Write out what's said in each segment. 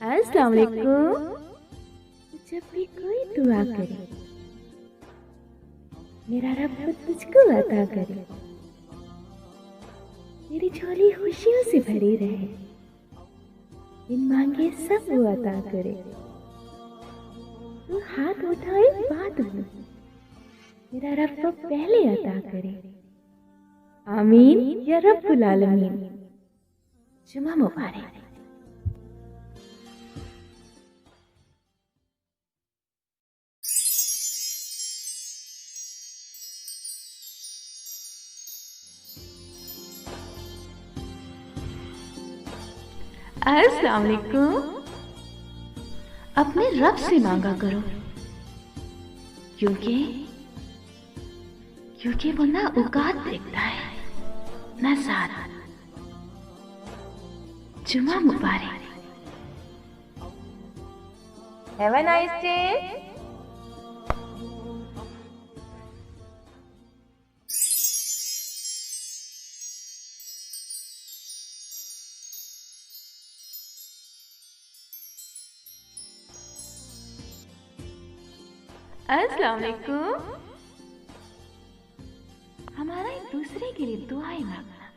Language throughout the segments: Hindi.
अस्सलाम वालेकुम। जब भी कोई दुआ करे मेरा रब तुझको अता करे, तेरी झोली खुशियों से भरी रहे, इन मांगे सब वो अता करे। तू हाथ उठाए बात हो, मेरा रब को पहले अता करे। आमीन या रब्बुल आलमीन। जुमा मुबारक। अस्सलाम वालेकुम। अपने रब से मांगा करो, क्योंकि वो ना औकात देखता है ना साथ। जुमा मुबारक। Have a nice day. अस्सलाम वालेकुम। हमारा एक दूसरे के लिए दुआएं मांगना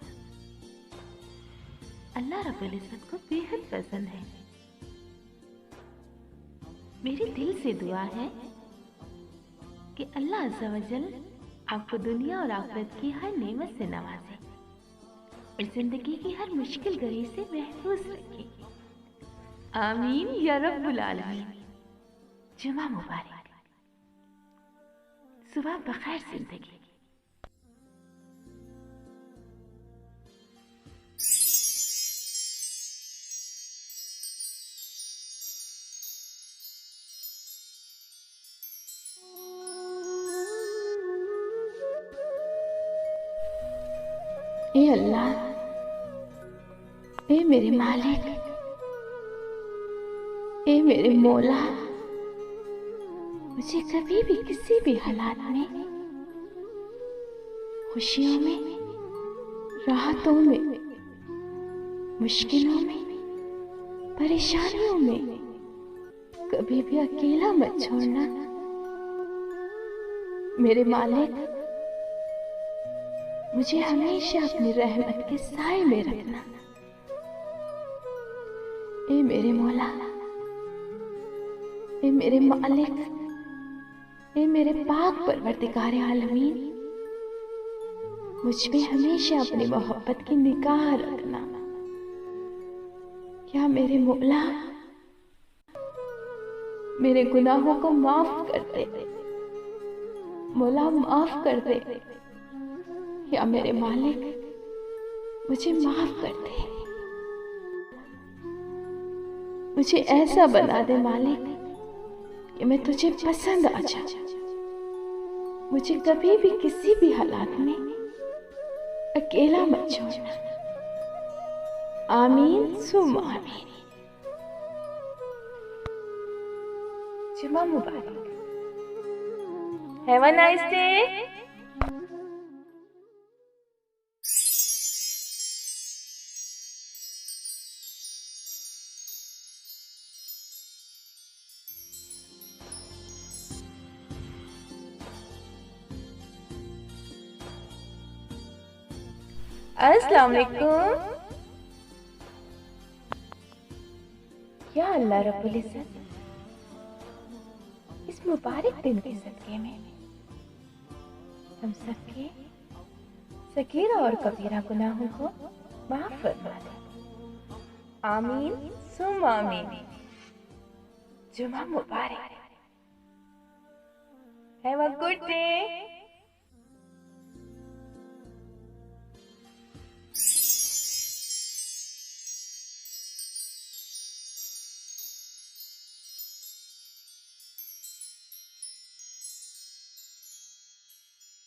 अल्लाह रब्बुल इज्जत को बेहद पसंद है। मेरे दिल से दुआ है कि अल्लाह अज़्ज़ा वजल आपको दुनिया और आखिरत की हर नेमत से नवाजे और जिंदगी की हर मुश्किल घड़ी से महफूज रखे। आमीन या रब्बुल आलमीन। जुमा मुबारक। सुबह बखैर जिंदगी। ए अल्लाह, ए मेरे मालिक, ए मेरे मौला, मुझे कभी भी किसी भी हालात में, खुशियों में, राहतों में, मुश्किलों में, परेशानियों में कभी भी अकेला मत छोड़ना। मेरे मालिक, मुझे हमेशा अपनी रहमत के साए में रखना। ए मेरे मौला, ए मेरे मालिक, ए मेरे पाक परवरदिगार आलमीन, मुझ पे हमेशा अपनी मोहब्बत की निगाह रखना। क्या मेरे मौला मेरे गुनाहों को माफ कर दे, मौला माफ कर दे। या मेरे मालिक मुझे माफ कर दे, मुझे ऐसा बना दे मालिक कि मैं तुझे पसंद आ जाऊं। मुझे कभी भी किसी भी हालात में अकेला मत छोड़ना। आमीन सुम्मा आमीन। जुमा मुबारक। Have a nice day. अस्सलाम वालेकुम। या अल्लाह रब्बुल इज्जत, इस मुबारक दिन के सदके में हम सबके सगीरा और कबीरा गुनाहों को माफ फरमा दे। आमीन सुम्मा आमीन। जुमा मुबारक। Have a good day.